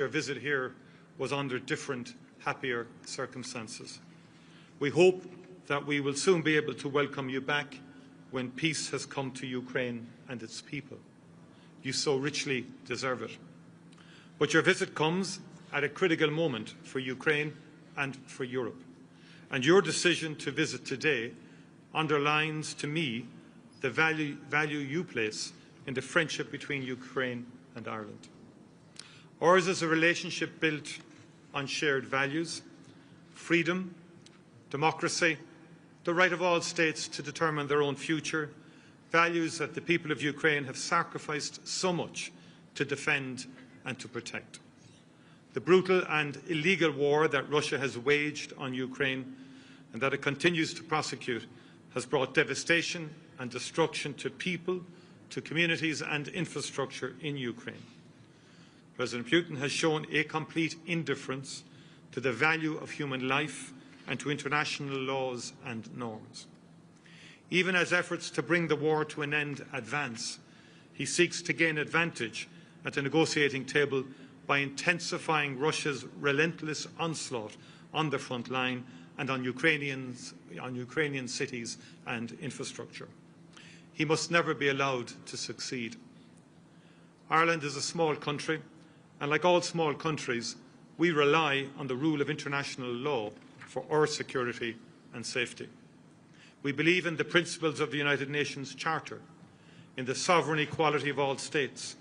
Your visit here was under different, happier circumstances. We hope that we will soon be able to welcome you back when peace has come to Ukraine and its people. You so richly deserve it. But your visit comes at a critical moment for Ukraine and for Europe. And your decision to visit today underlines to me the value you place in the friendship between Ukraine and Ireland. Ours is a relationship built on shared values, freedom, democracy, the right of all states to determine their own future, values that the people of Ukraine have sacrificed so much to defend and to protect. The brutal and illegal war that Russia has waged on Ukraine and that it continues to prosecute has brought devastation and destruction to people, to communities and infrastructure in Ukraine. President Putin has shown a complete indifference to the value of human life and to international laws and norms. Even as efforts to bring the war to an end advance, he seeks to gain advantage at the negotiating table by intensifying Russia's relentless onslaught on the front line and on Ukrainian cities and infrastructure. He must never be allowed to succeed. Ireland is a small country, and like all small countries, we rely on the rule of international law for our security and safety. We believe in the principles of the United Nations Charter, in the sovereign equality of all states,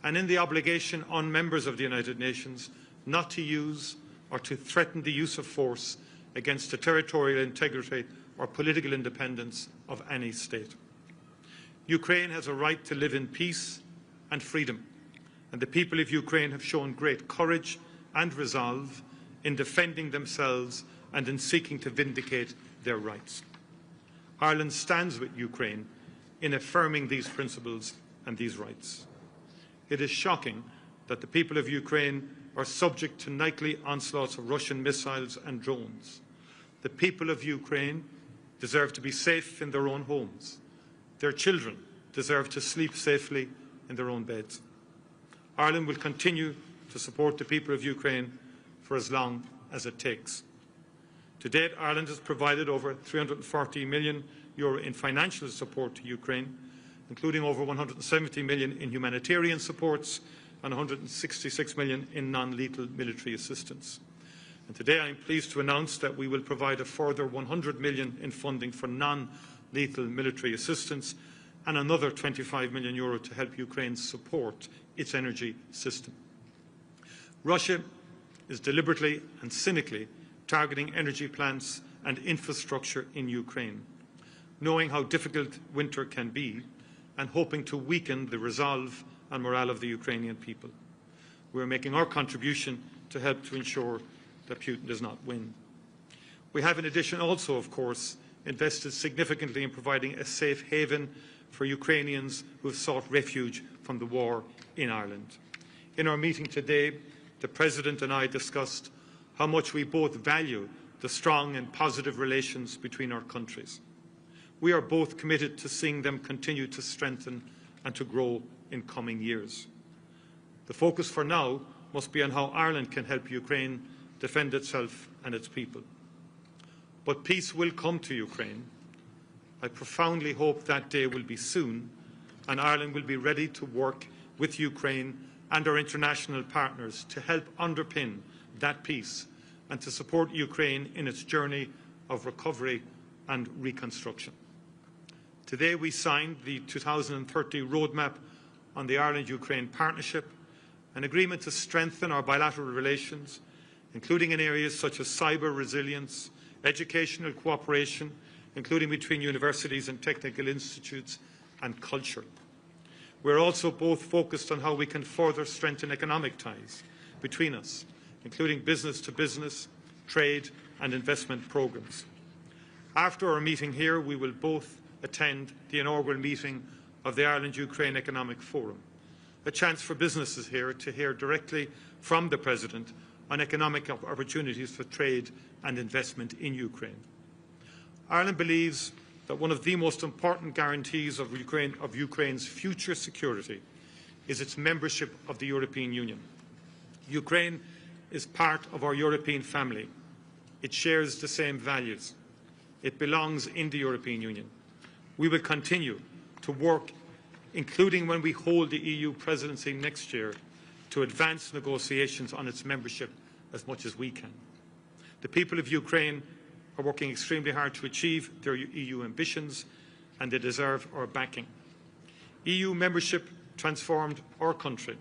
and in the obligation on members of the United Nations not to use or to threaten the use of force against the territorial integrity or political independence of any state. Ukraine has a right to live in peace and freedom, and the people of Ukraine have shown great courage and resolve in defending themselves and in seeking to vindicate their rights. Ireland stands with Ukraine in affirming these principles and these rights. It is shocking that the people of Ukraine are subject to nightly onslaughts of Russian missiles and drones. The people of Ukraine deserve to be safe in their own homes. Their children deserve to sleep safely in their own beds. Ireland will continue to support the people of Ukraine for as long as it takes. To date, Ireland has provided over €340 million in financial support to Ukraine, including over €170 million in humanitarian supports and €166 million in non-lethal military assistance. And today I am pleased to announce that we will provide a further €100 million in funding for non-lethal military assistance and another €25 million to help Ukraine support its energy system. Russia is deliberately and cynically targeting energy plants and infrastructure in Ukraine, knowing how difficult winter can be and hoping to weaken the resolve and morale of the Ukrainian people. We are making our contribution to help to ensure that Putin does not win. We have in addition also, of course, invested significantly in providing a safe haven for Ukrainians who have sought refuge from the war in Ireland. In our meeting today, the President and I discussed how much we both value the strong and positive relations between our countries. We are both committed to seeing them continue to strengthen and to grow in coming years. The focus for now must be on how Ireland can help Ukraine defend itself and its people. But peace will come to Ukraine. I profoundly hope that day will be soon, and Ireland will be ready to work with Ukraine and our international partners to help underpin that peace and to support Ukraine in its journey of recovery and reconstruction. Today we signed the 2030 roadmap on the Ireland-Ukraine partnership, an agreement to strengthen our bilateral relations, including in areas such as cyber resilience, educational cooperation, including between universities and technical institutes, and culture. We are also both focused on how we can further strengthen economic ties between us, including business-to-business, trade and investment programmes. After our meeting here, we will both attend the inaugural meeting of the Ireland-Ukraine Economic Forum, a chance for businesses here to hear directly from the President on economic opportunities for trade and investment in Ukraine. Ireland believes that one of the most important guarantees of Ukraine's future security is its membership of the European Union. Ukraine is part of our European family. It shares the same values. It belongs in the European Union. We will continue to work, including when we hold the EU presidency next year, to advance negotiations on its membership as much as we can. The people of Ukraine are working extremely hard to achieve their EU ambitions, and they deserve our backing. EU membership transformed our country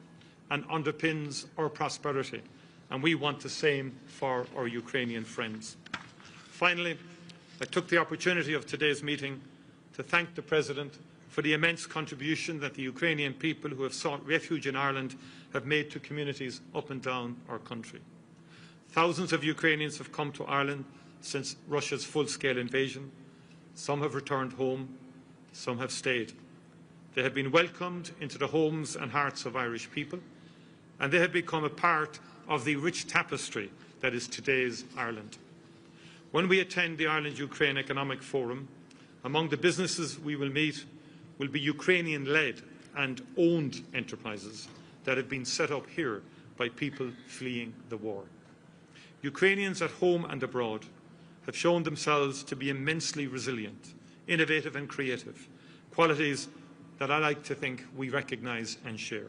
and underpins our prosperity, and we want the same for our Ukrainian friends. Finally, I took the opportunity of today's meeting to thank the President for the immense contribution that the Ukrainian people who have sought refuge in Ireland have made to communities up and down our country. Thousands of Ukrainians have come to Ireland since Russia's full-scale invasion. Some have returned home, some have stayed. They have been welcomed into the homes and hearts of Irish people, and they have become a part of the rich tapestry that is today's Ireland. When we attend the Ireland-Ukraine Economic Forum, among the businesses we will meet will be Ukrainian-led and owned enterprises that have been set up here by people fleeing the war. Ukrainians at home and abroad have shown themselves to be immensely resilient, innovative and creative, qualities that I like to think we recognise and share.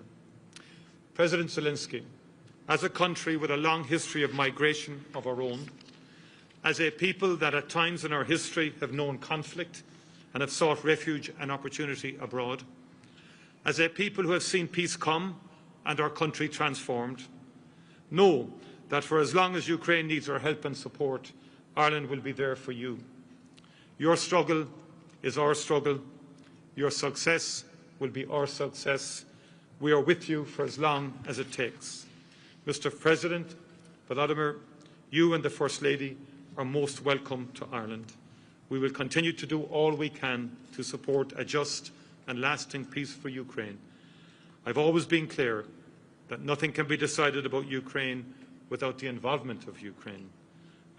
President Zelenskiy, as a country with a long history of migration of our own, as a people that at times in our history have known conflict and have sought refuge and opportunity abroad, as a people who have seen peace come and our country transformed, know that for as long as Ukraine needs our help and support, Ireland will be there for you. Your struggle is our struggle. Your success will be our success. We are with you for as long as it takes. Mr. President, Volodymyr, you and the First Lady are most welcome to Ireland. We will continue to do all we can to support a just and lasting peace for Ukraine. I've always been clear that nothing can be decided about Ukraine without the involvement of Ukraine,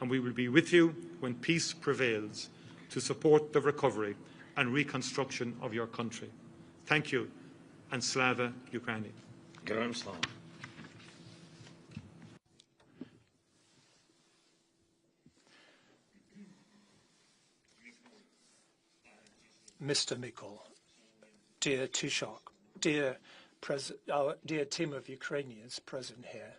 and we will be with you when peace prevails to support the recovery and reconstruction of your country. Thank you, and Slava Ukraini. Героям слава. Mr. Micheál, dear Taoiseach, our dear team of Ukrainians present here,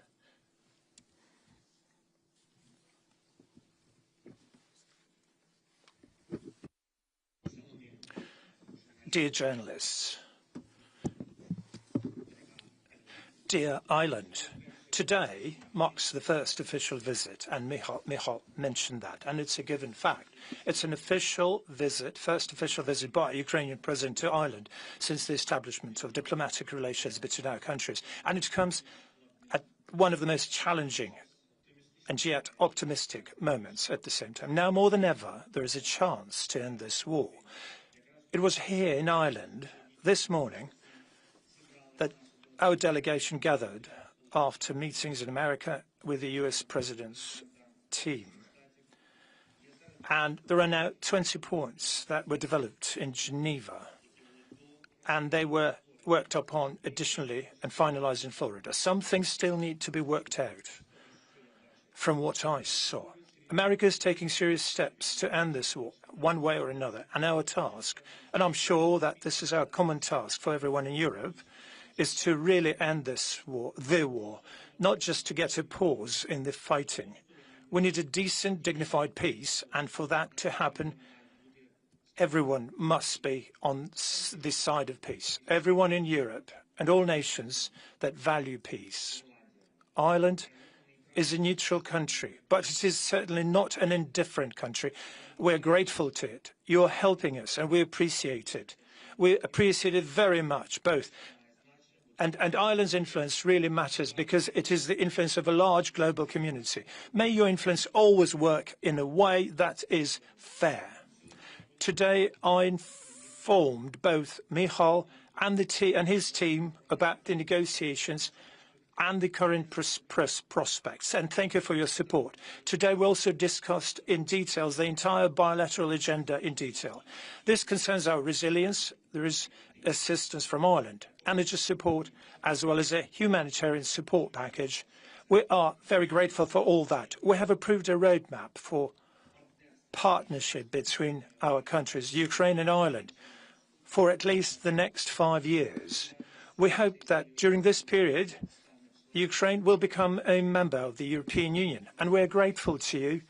dear journalists, dear Ireland, today marks the first official visit, and Micheál mentioned that, and it's a given fact. It's an official visit, first official visit by a Ukrainian president to Ireland since the establishment of diplomatic relations between our countries, and it comes at one of the most challenging and yet optimistic moments at the same time. Now more than ever, there is a chance to end this war. It was here in Ireland this morning that our delegation gathered after meetings in America with the US President's team. And there are now 20 points that were developed in Geneva, and they were worked upon additionally and finalized in Florida. Some things still need to be worked out from what I saw. America is taking serious steps to end this war, one way or another, and our task, and I'm sure that this is our common task for everyone in Europe, is to really end this war, the war, not just to get a pause in the fighting. We need a decent, dignified peace, and for that to happen, everyone must be on this side of peace. Everyone in Europe and all nations that value peace. Ireland is a neutral country, but it is certainly not an indifferent country. We're grateful to it. You're helping us, and we appreciate it. We appreciate it very much, both. And Ireland's influence really matters because it is the influence of a large global community. May your influence always work in a way that is fair. Today, I informed both Micheál and his team about the negotiations and the current prospects, and thank you for your support. Today, we also discussed in detail the entire bilateral agenda in detail. This concerns our resilience. There is assistance from Ireland, energy support, as well as a humanitarian support package We are very grateful for all that. We have approved a roadmap for partnership between our countries, Ukraine and Ireland, for at least the next 5 years. We hope that during this period, Ukraine will become a member of the European Union, and we're grateful to you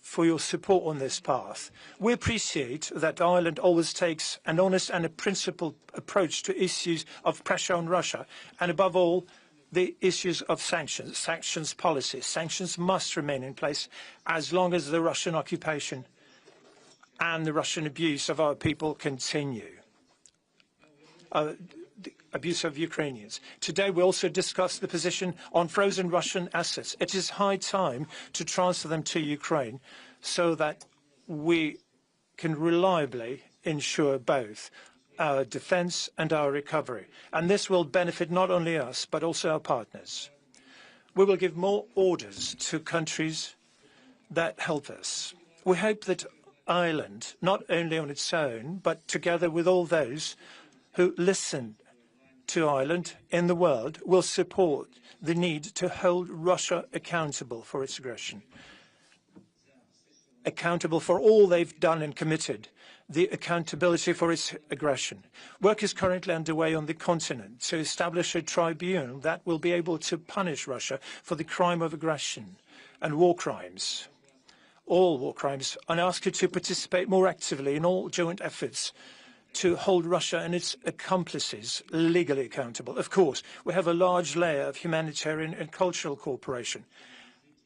for your support on this path. We appreciate that Ireland always takes an honest and a principled approach to issues of pressure on Russia, and above all, the issues of sanctions policy. Sanctions must remain in place as long as the Russian occupation and the Russian abuse of our people continue. The abuse of Ukrainians. Today we also discussed the position on frozen Russian assets. It is high time to transfer them to Ukraine so that we can reliably ensure both our defence and our recovery. And this will benefit not only us, but also our partners. We will give more orders to countries that help us. We hope that Ireland, not only on its own, but together with all those who listen to Ireland in the world, will support the need to hold Russia accountable for its aggression, accountable for all they've done and committed, the accountability for its aggression. Work is currently underway on the continent to establish a tribunal that will be able to punish Russia for the crime of aggression and war crimes, all war crimes, and ask you to participate more actively in all joint efforts to hold Russia and its accomplices legally accountable. Of course, we have a large layer of humanitarian and cultural cooperation.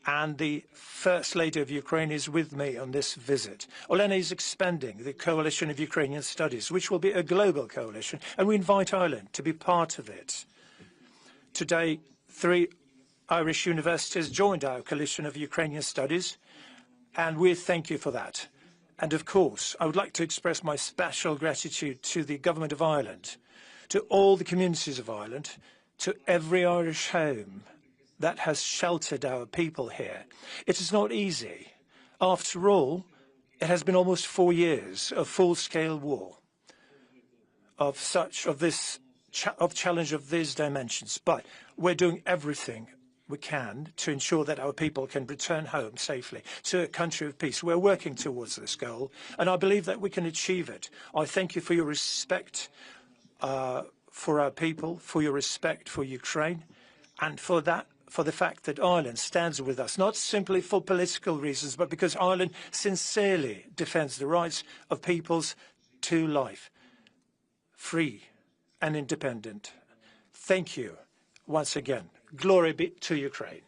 And the First Lady of Ukraine is with me on this visit. Olena is expanding the Coalition of Ukrainian Studies, which will be a global coalition, and we invite Ireland to be part of it. Today, 3 Irish universities joined our Coalition of Ukrainian Studies, and we thank you for that. And of course, I would like to express my special gratitude to the Government of Ireland, to all the communities of Ireland, to every Irish home that has sheltered our people here. It is not easy. After all, it has been almost 4 years of full-scale war, of challenge of these dimensions. But we're doing everything we can to ensure that our people can return home safely to a country of peace. We're working towards this goal, and I believe that we can achieve it. I thank you for your respect for our people, for your respect for Ukraine, and for the fact that Ireland stands with us, not simply for political reasons, but because Ireland sincerely defends the rights of peoples to life, free and independent. Thank you once again. Glory be to Ukraine.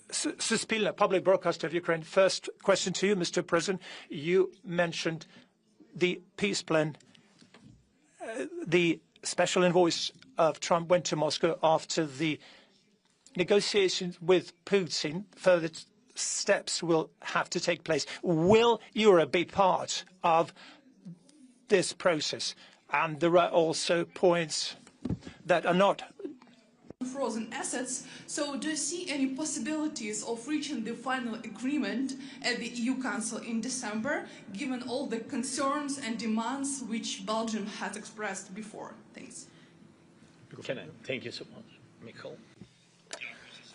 Suspilna, Public Broadcaster of Ukraine. First question to you, Mr. President. You mentioned the peace plan. The special envoy of Trump went to Moscow after the negotiations with Putin. Further steps will have to take place. Will Europe be part of this process? And there are also points that are not frozen assets. So do you see any possibilities of reaching the final agreement at the EU Council in December, given all the concerns and demands which Belgium has expressed before? Thanks. Thank you so much, Micheál.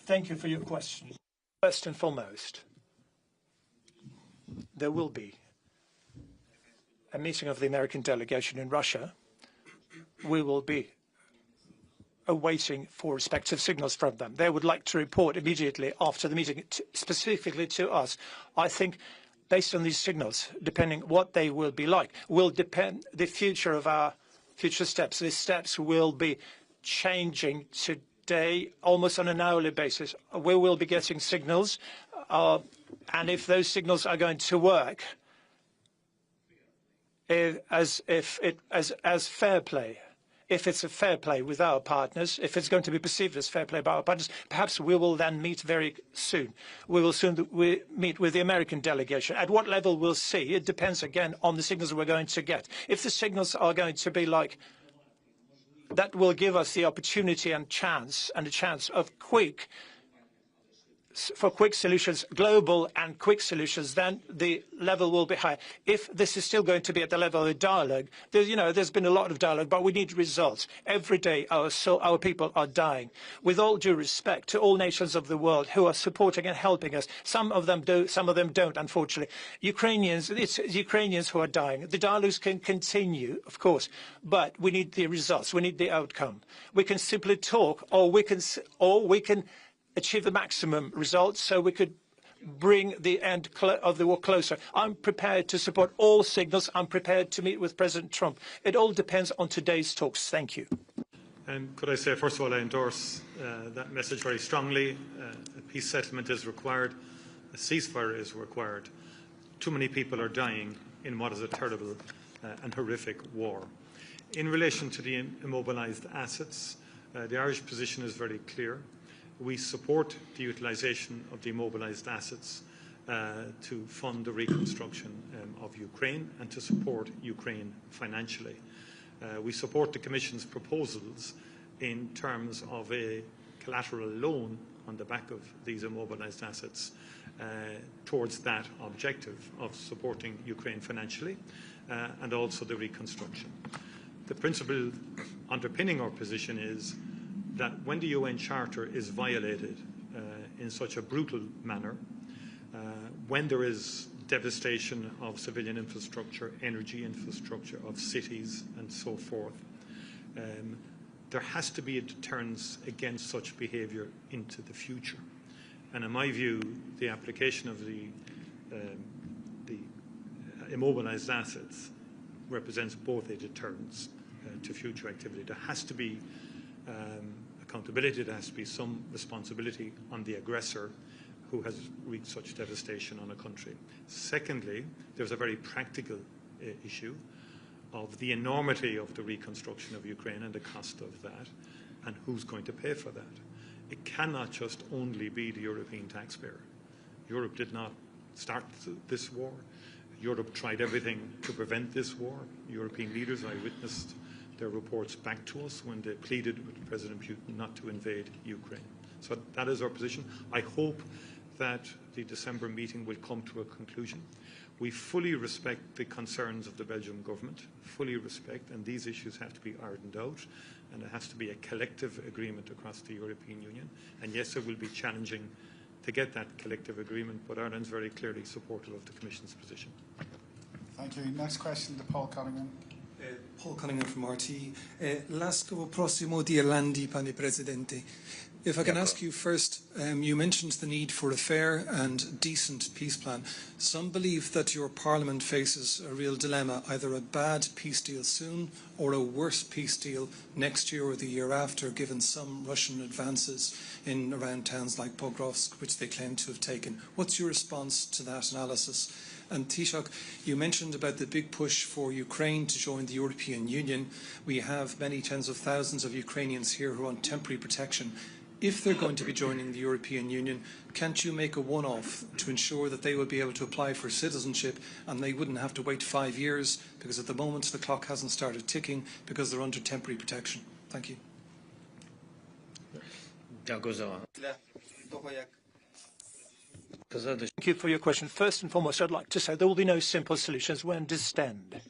Thank you for your question. First and foremost, there will be a meeting of the American delegation in Russia. We will be awaiting for respective signals from them. They would like to report immediately after the meeting, specifically to us. I think based on these signals, depending what they will be like, will depend the future of our future steps. These steps will be changing today almost on an hourly basis. We will be getting signals, and if those signals are going to work as fair play, if it's a fair play with our partners, if it's going to be perceived as fair play by our partners, perhaps we will then meet very soon. We will soon meet with the American delegation. At what level we'll see, it depends again on the signals we're going to get. If the signals are going to be like, that will give us the opportunity and a chance of quick for quick solutions, global and quick solutions, then the level will be high. If this is still going to be at the level of dialogue, there's been a lot of dialogue, but we need results. Every day our people are dying. With all due respect to all nations of the world who are supporting and helping us, some of them do, some of them don't, unfortunately. It's Ukrainians who are dying. The dialogues can continue, of course, but we need the results. We need the outcome. We can simply talk, or we can achieve the maximum results so we could bring the end of the war closer. I'm prepared to support all signals. I'm prepared to meet with President Trump. It all depends on today's talks. Thank you. And could I say, first of all, I endorse that message very strongly. A peace settlement is required. A ceasefire is required. Too many people are dying in what is a terrible and horrific war. In relation to the immobilised assets, the Irish position is very clear. We support the utilisation of the immobilised assets to fund the reconstruction of Ukraine and to support Ukraine financially. We support the Commission's proposals in terms of a collateral loan on the back of these immobilised assets towards that objective of supporting Ukraine financially and also the reconstruction. The principle underpinning our position is that when the UN Charter is violated in such a brutal manner, when there is devastation of civilian infrastructure, energy infrastructure, of cities and so forth, there has to be a deterrence against such behaviour into the future. And in my view, the application of the immobilised assets represents both a deterrence to future activity. There has to be accountability, there has to be some responsibility on the aggressor who has wreaked such devastation on a country. Secondly, there's a very practical issue of the enormity of the reconstruction of Ukraine and the cost of that, and who's going to pay for that. It cannot just only be the European taxpayer. Europe did not start this war. Europe tried everything to prevent this war. European leaders, I witnessed their reports back to us when they pleaded with President Putin not to invade Ukraine. So that is our position. I hope that the December meeting will come to a conclusion. We fully respect the concerns of the Belgian government, fully respect, and these issues have to be ironed out, and it has to be a collective agreement across the European Union. And yes, it will be challenging to get that collective agreement, but Ireland's very clearly supportive of the Commission's position. Thank you. Next question to Paul Cunningham. Paul Cunningham from RT. Lascovo prossimo di Irlandi, pane Presidente. If I can ask you first, you mentioned the need for a fair and decent peace plan. Some believe that your Parliament faces a real dilemma, either a bad peace deal soon or a worse peace deal next year or the year after, given some Russian advances in around towns like Pokrovsk, which they claim to have taken. What's your response to that analysis? And Taoiseach, you mentioned about the big push for Ukraine to join the European Union. We have many tens of thousands of Ukrainians here who are on temporary protection. If they're going to be joining the European Union, can't you make a one-off to ensure that they will be able to apply for citizenship and they wouldn't have to wait 5 years, because at the moment the clock hasn't started ticking because they're under temporary protection? Thank you. Thank you for your question. First and foremost, I'd like to say there will be no simple solutions. We understand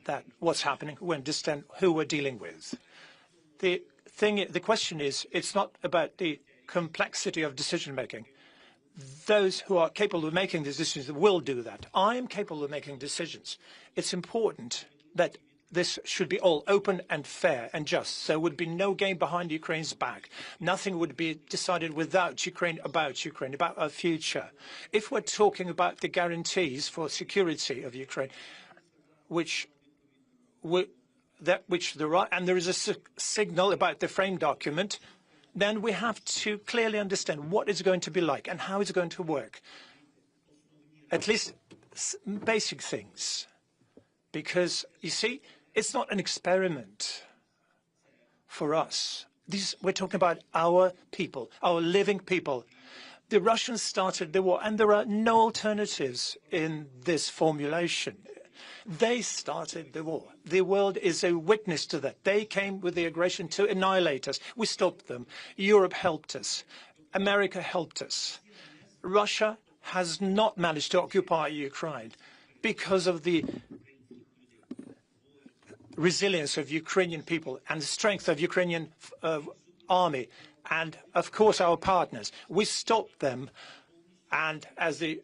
that what's happening. We understand who we're dealing with. The question is, it's not about the complexity of decision-making. Those who are capable of making these decisions will do that. I am capable of making decisions. It's important that this should be all open and fair and just. So there would be no game behind Ukraine's back. Nothing would be decided without Ukraine, about our future. If we're talking about the guarantees for security of Ukraine, and there is a signal about the frame document, then we have to clearly understand what it's going to be like and how it's going to work. At least basic things. Because, you see, it's not an experiment for us. We're talking about our people, our living people. The Russians started the war, and there are no alternatives in this formulation. They started the war. The world is a witness to that. They came with the aggression to annihilate us. We stopped them. Europe helped us. America helped us. Russia has not managed to occupy Ukraine because of the resilience of Ukrainian people and the strength of Ukrainian army and, of course, our partners. We stopped them, and as the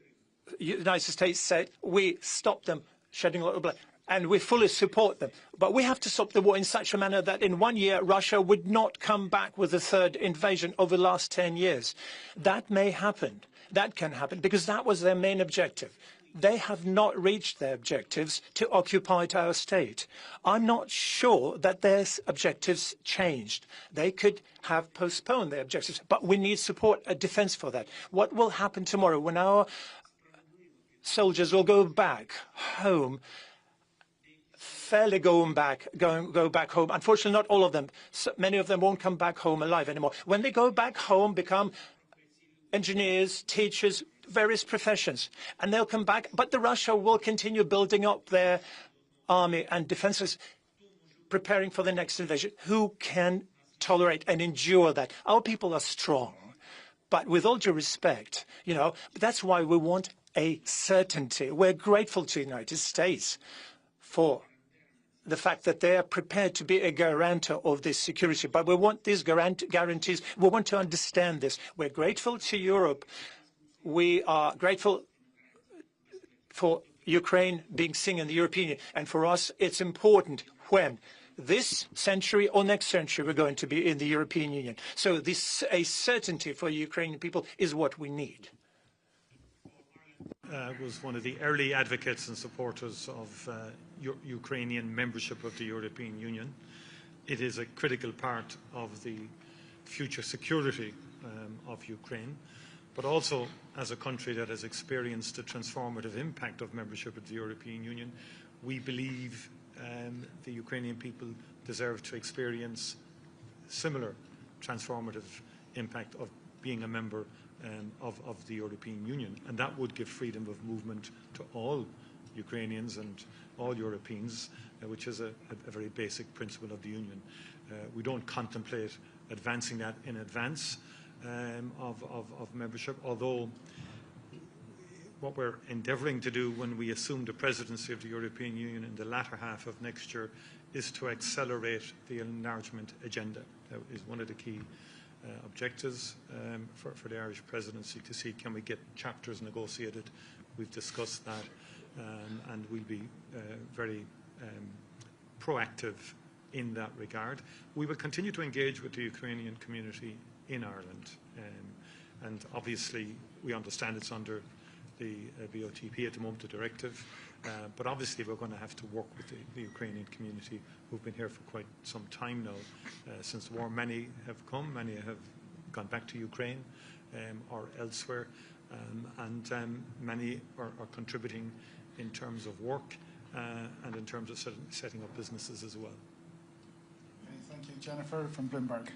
United States said, we stopped them shedding a lot of blood, and we fully support them. But we have to stop the war in such a manner that in 1 year Russia would not come back with a third invasion over the last 10 years. That may happen. That can happen because that was their main objective. They have not reached their objectives to occupy our state. I'm not sure that their objectives changed. They could have postponed their objectives, but we need support, a defense for that. What will happen tomorrow when our soldiers will go back home, fairly go back home? Unfortunately, not all of them. Many of them won't come back home alive anymore. When they go back home, become engineers, teachers, various professions, and they'll come back, but the Russia will continue building up their army and defenses, preparing for the next invasion. Who can tolerate and endure that? Our people are strong, but with all due respect, that's why we want a certainty. We're grateful to the United States for the fact that they are prepared to be a guarantor of this security. But we want these guarantees. We want to understand this. We're grateful to Europe. We are grateful for Ukraine being seen in the European Union. And for us, it's important when this century or next century we're going to be in the European Union. So a certainty for Ukrainian people is what we need. Was one of the early advocates and supporters of Ukrainian membership of the European Union. It is a critical part of the future security of Ukraine, but also as a country that has experienced the transformative impact of membership of the European Union, we believe the Ukrainian people deserve to experience similar transformative impact of being a member of the European Union, and that would give freedom of movement to all Ukrainians and all Europeans, which is a very basic principle of the Union. We don't contemplate advancing that in advance of membership, although what we're endeavouring to do when we assume the presidency of the European Union in the latter half of next year is to accelerate the enlargement agenda. That is one of the key objectives for the Irish presidency, to see can we get chapters negotiated. We've discussed that, and we'll be very proactive in that regard. We will continue to engage with the Ukrainian community in Ireland, and obviously we understand it's under the BOTP at the moment, the directive, but obviously we're going to have to work with the Ukrainian community who've been here for quite some time now since the war. Many have come, many have gone back to Ukraine or elsewhere, and many are contributing in terms of work and in terms of setting up businesses as well. Okay, thank you. Jennifer from Bloomberg.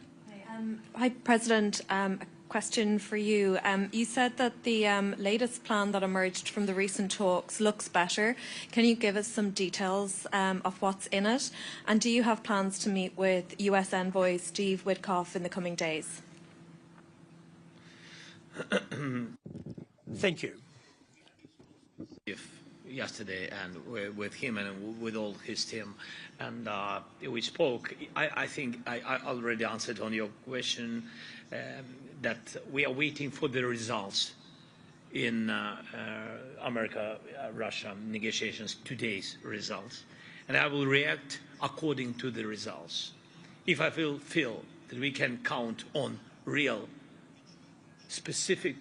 Hi, President. A question for you. You said that the latest plan that emerged from the recent talks looks better. Can you give us some details of what's in it? And do you have plans to meet with US Envoy Steve Witkoff in the coming days? Thank you. Yesterday, and with him and with all his team, and we spoke. I think I already answered on your question that we are waiting for the results in America-Russia negotiations, today's results, and I will react according to the results. If I feel that we can count on real, specific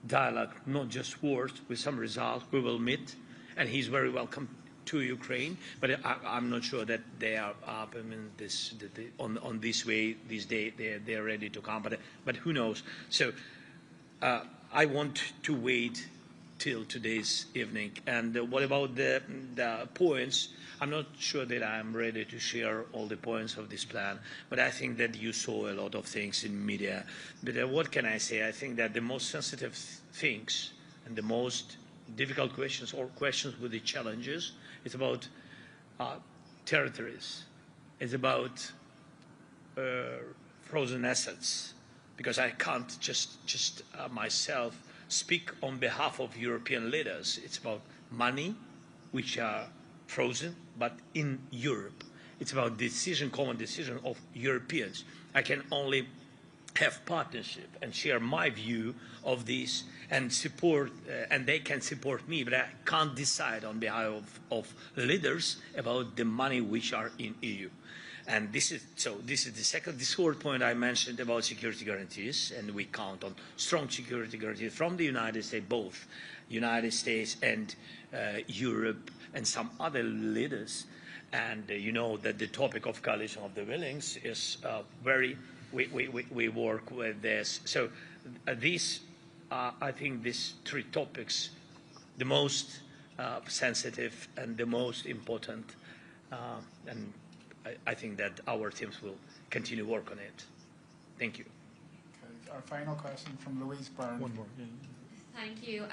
dialogue, not just words, with some results, we will meet, and he's very welcome to Ukraine. But I'm not sure that they are up on this way, this day. They're ready to come, but who knows? So I want to wait till today's evening. And what about the points? I'm not sure that I'm ready to share all the points of this plan, but I think that you saw a lot of things in media. But what can I say? I think that the most sensitive things and the most difficult questions, or questions with the challenges, it's about territories. It's about frozen assets, because I can't just myself speak on behalf of European leaders. It's about money, which are frozen, but in Europe. It's about common decision of Europeans. I can only have partnership and share my view of this and support, and they can support me, but I can't decide on behalf of leaders about the money which are in EU. And this is the third point I mentioned about security guarantees, and we count on strong security guarantees from the United States, both United States and Europe and some other leaders. And you know that the topic of coalition of the willings is we work with this. So I think these three topics, the most sensitive and the most important, and I think that our teams will continue work on it. Thank you. Okay, our final question from Louise Byrne. One more. Thank you.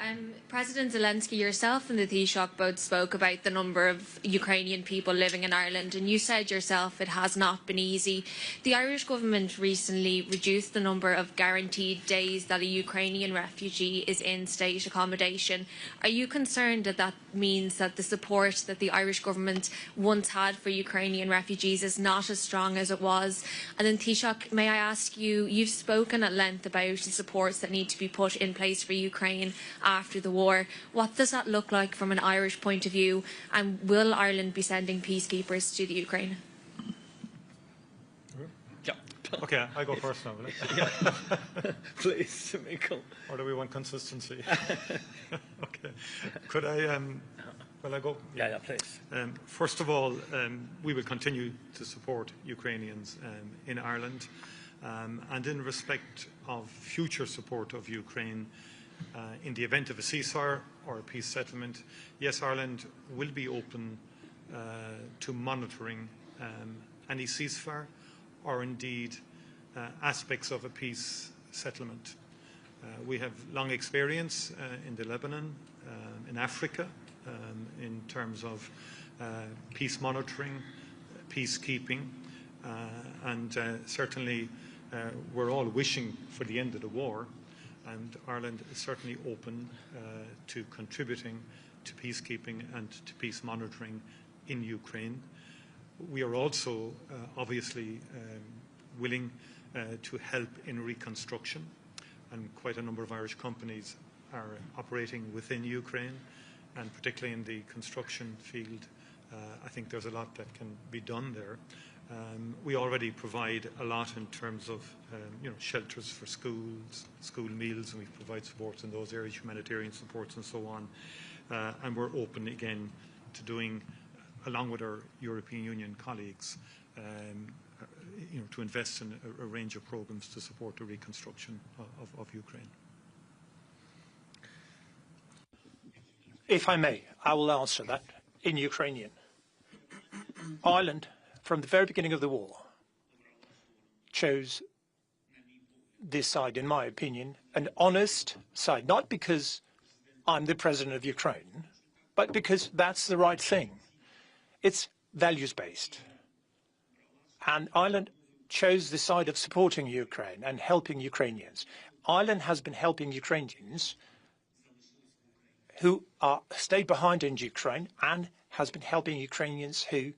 President Zelensky, yourself and the Taoiseach both spoke about the number of Ukrainian people living in Ireland, and you said yourself it has not been easy. The Irish government recently reduced the number of guaranteed days that a Ukrainian refugee is in state accommodation. Are you concerned that that means that the support that the Irish government once had for Ukrainian refugees is not as strong as it was? And then Taoiseach, may I ask you, you've spoken at length about the supports that need to be put in place for Ukraine after the war. What does that look like from an Irish point of view, and will Ireland be sending peacekeepers to the Ukraine? Yeah. Okay, I go first now, will I? Yeah. Please, Micheál. Or do we want consistency? Okay. Could I, will I go? Yeah, please. First of all, we will continue to support Ukrainians in Ireland, and in respect of future support of Ukraine, in the event of a ceasefire or a peace settlement, yes, Ireland will be open to monitoring any ceasefire or indeed aspects of a peace settlement. We have long experience in the Lebanon, in Africa, in terms of peace monitoring, peacekeeping, and certainly we're all wishing for the end of the war. And Ireland is certainly open to contributing to peacekeeping and to peace monitoring in Ukraine. We are also obviously willing to help in reconstruction, and quite a number of Irish companies are operating within Ukraine, and particularly in the construction field. I think there's a lot that can be done there. We already provide a lot in terms of shelters for schools, school meals, and we provide supports in those areas, humanitarian supports and so on. And we're open again to doing, along with our European Union colleagues, to invest in a range of programs to support the reconstruction of Ukraine. If I may, I will answer that in Ukrainian. Ireland, from the very beginning of the war, chose this side, in my opinion, an honest side, not because I'm the president of Ukraine, but because that's the right thing. It's values-based. And Ireland chose the side of supporting Ukraine and helping Ukrainians. Ireland has been helping Ukrainians who stayed behind in Ukraine and has been helping Ukrainians who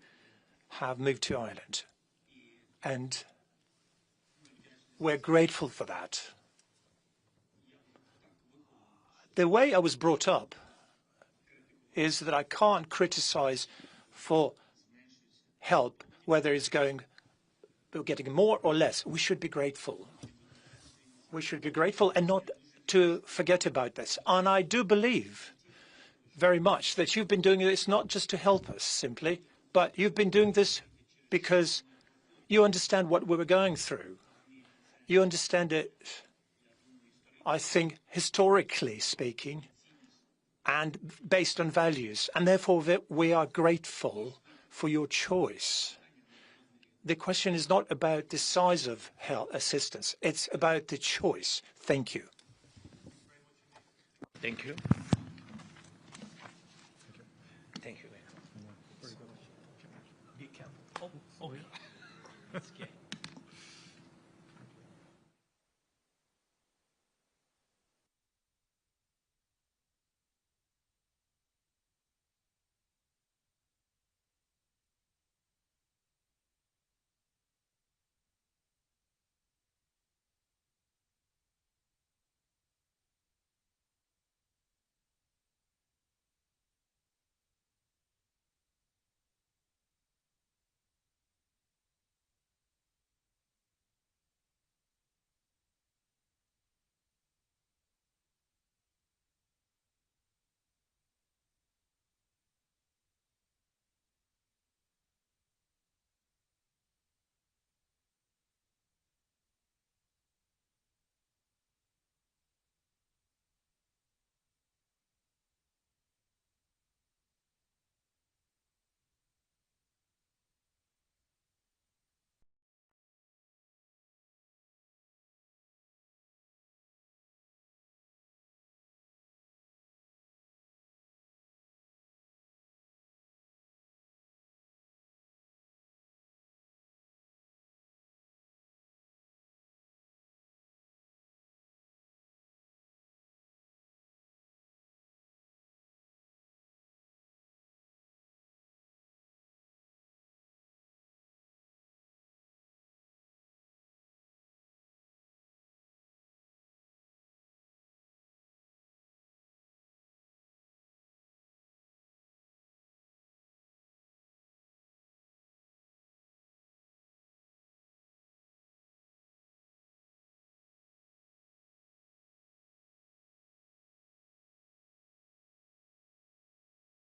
have moved to Ireland. And we're grateful for that. The way I was brought up is that I can't criticize for help, whether it's getting more or less. We should be grateful. We should be grateful and not to forget about this. And I do believe very much that you've been doing this not just to help us simply, but you've been doing this because you understand what we were going through. You understand it, I think, historically speaking, and based on values. And therefore, we are grateful for your choice. The question is not about the size of help assistance. It's about the choice. Thank you. Thank you. Thank you. Be careful. Oh, okay.